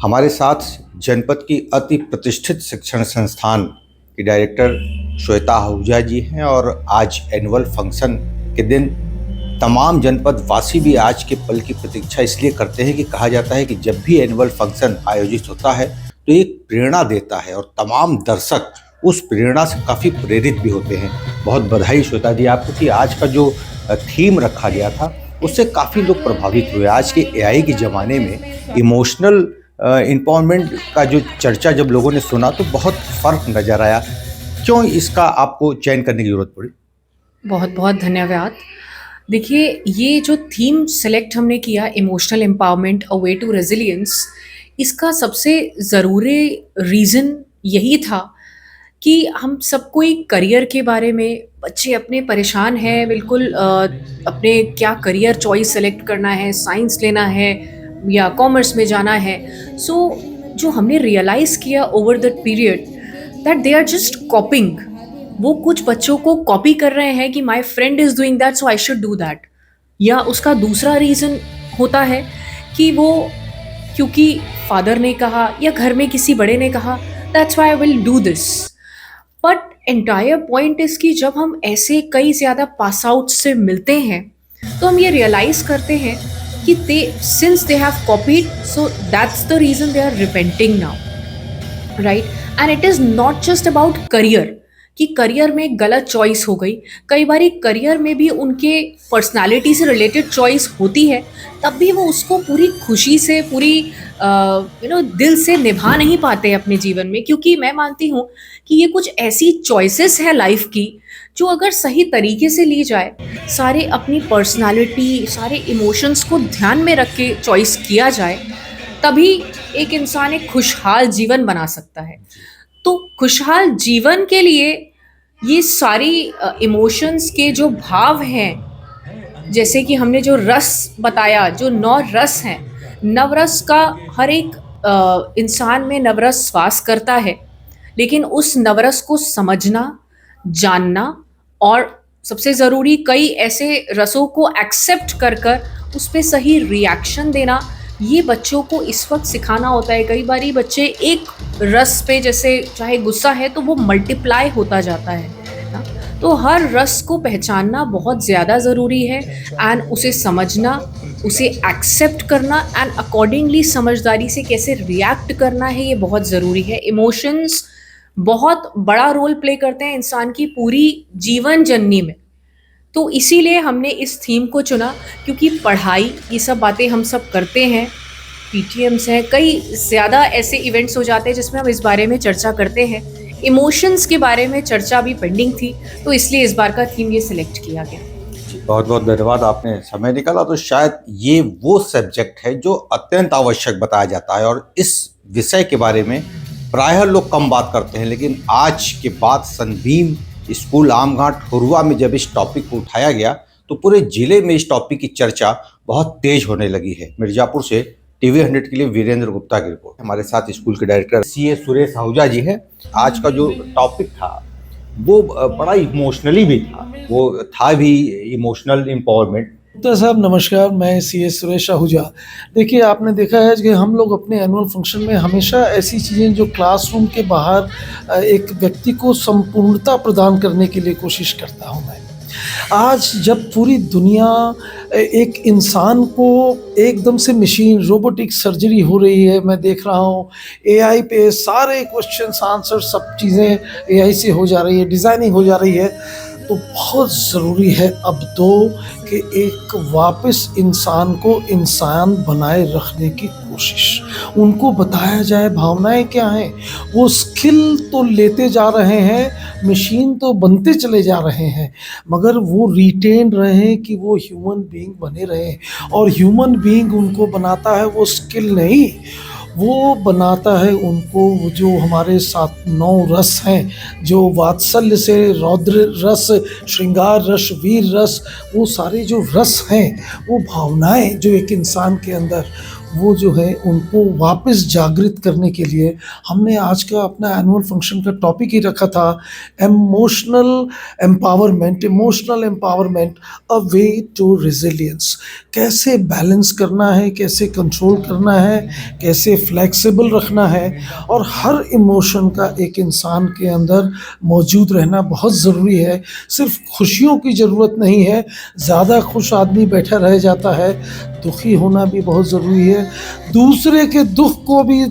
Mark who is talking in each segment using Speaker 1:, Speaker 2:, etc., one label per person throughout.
Speaker 1: हमारे साथ जनपद की अति प्रतिष्ठित शिक्षण संस्थान की डायरेक्टर श्वेता आहूजा जी हैं और आज एनुअल फंक्शन के दिन तमाम जनपद वासी भी आज के पल की प्रतीक्षा इसलिए करते हैं कि कहा जाता है कि जब भी एनुअल फंक्शन आयोजित होता है तो एक प्रेरणा देता है और तमाम दर्शक उस प्रेरणा से काफ़ी प्रेरित भी होते हैं। बहुत बधाई श्वेता जी आपको कि आज का जो थीम रखा गया था उससे काफ़ी लोग प्रभावित हुए। आज के एआई के ज़माने में इमोशनल एम्पावरमेंट का जो चर्चा जब लोगों ने सुना तो बहुत फ़र्क नज़र आया। क्यों इसका आपको चयन करने की ज़रूरत पड़ी?
Speaker 2: बहुत बहुत धन्यवाद। देखिए, ये जो थीम सेलेक्ट हमने किया, emotional empowerment a way to resilience, इसका सबसे ज़रूरी रीज़न यही था कि हम सब कोई करियर के बारे में, बच्चे अपने परेशान हैं बिल्कुल, अपने क्या करियर चॉइस सेलेक्ट करना है, साइंस लेना है या कॉमर्स में जाना है। सो जो हमने रियलाइज़ किया over the period that they are just coping. वो कुछ बच्चों को कॉपी कर रहे हैं कि my friend is doing that so I should do that. या उसका दूसरा रीज़न होता है कि वो क्योंकि फादर ने कहा या घर में किसी बड़े ने कहा, that's why I will do this. But entire point is कि जब हम ऐसे कई ज़्यादा पास आउट से मिलते हैं तो हम ये रियलाइज़ करते हैं कि they since they have copied, so that's the reason they are repenting now, right? And it is not just about career कि करियर में गलत चॉइस हो गई। कई बार करियर में भी उनके पर्सनालिटी से रिलेटेड चॉइस होती है, तब भी वो उसको पूरी खुशी से, पूरी दिल से निभा नहीं पाते अपने जीवन में, क्योंकि मैं मानती हूँ कि ये कुछ ऐसी चॉइसेस है लाइफ की जो अगर सही तरीके से ली जाए, सारे अपनी पर्सनालिटी, सारे इमोशंस को ध्यान में रख के चॉइस किया जाए, तभी एक इंसान एक खुशहाल जीवन बना सकता है। तो खुशहाल जीवन के लिए ये सारी इमोशंस के जो भाव हैं, जैसे कि हमने जो रस बताया, जो 9 रस हैं, नवरस का हर एक इंसान में नवरस वास करता है, लेकिन उस नवरस को समझना, जानना और सबसे ज़रूरी कई ऐसे रसों को एक्सेप्ट कर कर उस पे सही रिएक्शन देना, ये बच्चों को इस वक्त सिखाना होता है। कई बारी बच्चे एक रस पे, जैसे चाहे गुस्सा है तो वो मल्टीप्लाई होता जाता है ना। तो हर रस को पहचानना बहुत ज़्यादा ज़रूरी है एंड उसे समझना, उसे एक्सेप्ट करना एंड अकॉर्डिंगली समझदारी से कैसे रिएक्ट करना है, ये बहुत ज़रूरी है। इमोशंस बहुत बड़ा रोल प्ले करते हैं इंसान की पूरी जीवन जननी में। तो इसीलिए हमने इस थीम को चुना, क्योंकि पढ़ाई, ये सब बातें हम सब करते हैं, पीटीएम्स हैं, कई ज़्यादा ऐसे इवेंट्स हो जाते हैं जिसमें हम इस बारे में चर्चा करते हैं। इमोशंस के बारे में चर्चा भी पेंडिंग थी, तो इसलिए इस बार का थीम ये सिलेक्ट किया गया।
Speaker 1: बहुत बहुत धन्यवाद, आपने समय निकाला। तो शायद ये वो सब्जेक्ट है जो अत्यंत आवश्यक बताया जाता है और इस विषय के बारे में प्रायः लोग कम बात करते हैं, लेकिन आज के बाद सनबीम स्कूल आमघाट हुरवा में जब इस टॉपिक को उठाया गया तो पूरे जिले में इस टॉपिक की चर्चा बहुत तेज होने लगी है। मिर्जापुर से टीवी 100 के लिए वीरेंद्र गुप्ता की रिपोर्ट। हमारे साथ स्कूल के डायरेक्टर सीए सुरेश आहूजा जी हैं। आज का जो टॉपिक था वो बड़ा इमोशनली भी था, वो था भी इमोशनल एम्पावरमेंट।
Speaker 3: गुप्ता साहब नमस्कार, मैं सीए सुरेश आहूजा। देखिए, आपने देखा है कि हम लोग अपने एनुअल फंक्शन में हमेशा ऐसी चीज़ें जो क्लासरूम के बाहर एक व्यक्ति को संपूर्णता प्रदान करने के लिए कोशिश करता हूँ मैं। आज जब पूरी दुनिया एक इंसान को एकदम से मशीन रोबोटिक सर्जरी हो रही है, मैं देख रहा हूँ एआई पे सारे क्वेश्चंस आंसर सब चीज़ें एआई से हो जा रही है, डिज़ाइनिंग हो जा रही है, तो बहुत ज़रूरी है अब तो कि एक वापस इंसान को इंसान बनाए रखने की कोशिश, उनको बताया जाए भावनाएं क्या हैं। वो स्किल तो लेते जा रहे हैं, मशीन तो बनते चले जा रहे हैं, मगर वो रिटेन रहे कि वो ह्यूमन बीइंग बने रहे। और ह्यूमन बीइंग उनको बनाता है वो स्किल नहीं, वो बनाता है उनको जो हमारे 7-9 रस हैं, जो वात्सल्य से रौद्र रस, श्रृंगार रस, वीर रस, वो सारे जो रस हैं, वो भावनाएं जो एक इंसान के अंदर, वो जो है उनको वापस जागृत करने के लिए हमने आज का अपना एनुअल फंक्शन का टॉपिक ही रखा था emotional empowerment a way to resilience. कैसे बैलेंस करना है, कैसे कंट्रोल करना है, कैसे फ्लेक्सिबल रखना है, और हर इमोशन का एक इंसान के अंदर मौजूद रहना बहुत ज़रूरी है। सिर्फ खुशियों की ज़रूरत नहीं है, ज़्यादा खुश आदमी बैठा रह जाता है, दुखी होना भी बहुत ज़रूरी है। दूसरे के दुख को भी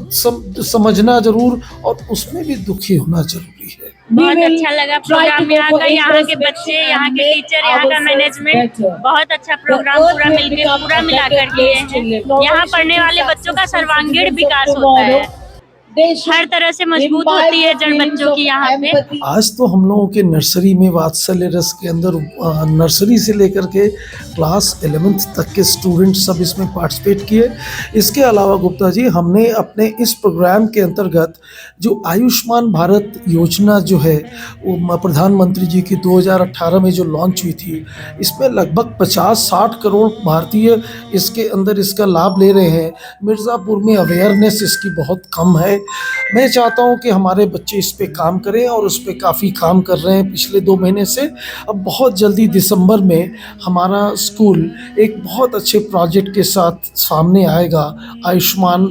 Speaker 3: समझना ज़रूर, और उसमें भी दुखी होना ज़रूरी है।
Speaker 4: बहुत अच्छा लगा प्रोग्राम यहाँ का, यहाँ के बच्चे, यहाँ के टीचर, यहाँ का मैनेजमेंट, बहुत अच्छा प्रोग्राम पूरा मिलाकर किए हैं। यहाँ पढ़ने वाले बच्चों का सर्वांगीण विकास होता है, हर तरह से मजबूत होती है जड़ बच्चों की यहाँ पे।
Speaker 3: आज तो हम लोगों के नर्सरी में वात्सल्य रस के अंदर नर्सरी से लेकर के क्लास 11th तक के स्टूडेंट सब इसमें पार्टिसिपेट किए। इसके अलावा गुप्ता जी, हमने अपने इस प्रोग्राम के अंतर्गत जो आयुष्मान भारत योजना जो है वो प्रधानमंत्री जी की 2018 में जो लॉन्च हुई थी, इसमें लगभग 50-60 करोड़ भारतीय इसके अंदर इसका लाभ ले रहे हैं। मिर्ज़ापुर में अवेयरनेस इसकी बहुत कम है। मैं चाहता हूं कि हमारे बच्चे इस पे काम करें, और उस पे काफ़ी काम कर रहे हैं पिछले 2 महीने से। अब बहुत जल्दी दिसंबर में हमारा स्कूल एक बहुत अच्छे प्रोजेक्ट के साथ सामने आएगा आयुष्मान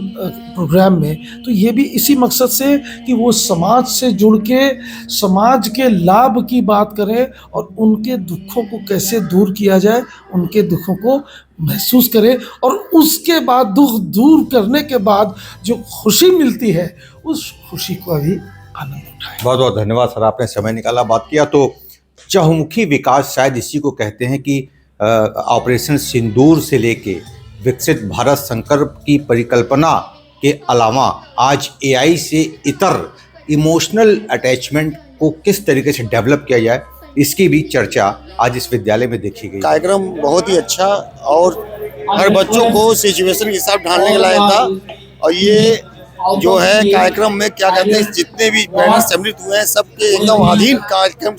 Speaker 3: प्रोग्राम में। तो ये भी इसी मकसद से कि वो समाज से जुड़ के समाज के लाभ की बात करें, और उनके दुखों को कैसे दूर किया जाए, उनके दुखों को महसूस करें, और उसके बाद दुख दूर करने के बाद जो खुशी मिलती है उस खुशी को भी आनंद उठाएं।
Speaker 1: बहुत बहुत धन्यवाद सर, आपने समय निकाला, बात किया। तो चहुमुखी विकास शायद इसी को कहते हैं कि ऑपरेशन सिंदूर से लेके विकसित भारत संकल्प की परिकल्पना के अलावा आज एआई से इतर इमोशनल अटैचमेंट को किस तरीके से डेवलप किया जाए, इसकी भी चर्चा आज इस विद्यालय में देखी गई।
Speaker 5: कार्यक्रम बहुत ही अच्छा और हर बच्चों को सिचुएशन के हिसाब ढालने के लायक था। और ये जो है कार्यक्रम में क्या कहते हैं, जितने भी पेरेंट्स सम्मिलित हुए हैं सबके एकदम अधीन कार्यक्रम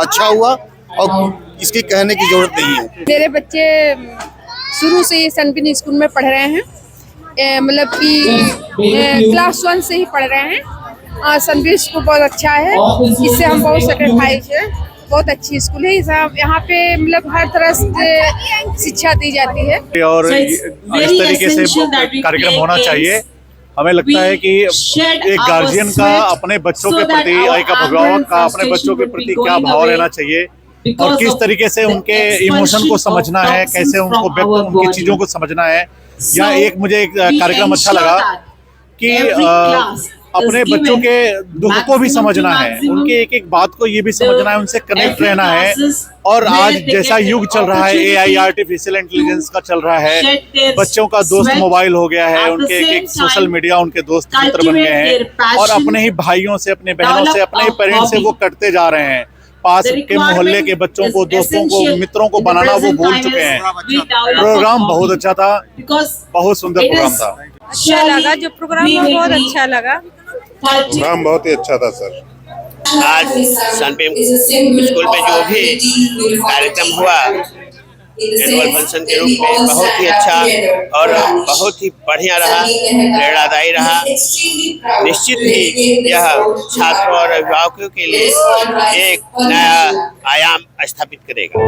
Speaker 5: अच्छा हुआ, और इसकी कहने की जरूरत नहीं है।
Speaker 6: मेरे बच्चे शुरू से ही सनबिन स्कूल में पढ़ रहे हैं, मतलब कि क्लास 1 से ही पढ़ रहे हैं। सनबिन स्कूल बहुत अच्छा है, इससे हम बहुत सेटिस्फाइड हैं। बहुत अच्छी स्कूल है, यहाँ पे मतलब हर तरह से शिक्षा दी जाती है,
Speaker 7: और इस तरीके से कार्यक्रम होना चाहिए। हमें लगता है कि एक गार्जियन का अपने बच्चों के प्रति, एक अभिभावक का अपने बच्चों के प्रति क्या भाव रहना चाहिए, और किस तरीके से उनके इमोशन को समझना है, कैसे उनको उनकी चीजों को समझना है। या एक मुझे एक कार्यक्रम अच्छा लगा कि अपने बच्चों के दुख को भी समझना है, उनके एक एक बात को ये भी समझना है, उनसे कनेक्ट रहना है। और आज जैसा युग चल रहा है, एआई आर्टिफिशियल इंटेलिजेंस का चल रहा है, बच्चों का दोस्त मोबाइल हो गया है, उनके एक सोशल मीडिया उनके दोस्त मित्र बन गए हैं, और अपने ही भाइयों से, अपने बहनों से, अपने ही पेरेंट्स से वो कटते जा रहे हैं। पास के मोहल्ले के बच्चों को, दोस्तों को, मित्रों को बनाना वो भूल चुके हैं। प्रोग्राम बहुत अच्छा था, बहुत सुंदर प्रोग्राम था।
Speaker 6: अच्छा लगा, जो प्रोग्राम बहुत अच्छा लगा।
Speaker 8: प्रोग्राम बहुत ही अच्छा था सर।
Speaker 9: आज सनबीम स्कूल में जो भी कार्यक्रम हुआ एनुअल फंक्शन के रूप में, बहुत ही अच्छा और बहुत ही बढ़िया रहा, प्रेरणादायी रहा। निश्चित ही यह छात्रों और अभिभावकों के लिए एक नया आयाम स्थापित करेगा।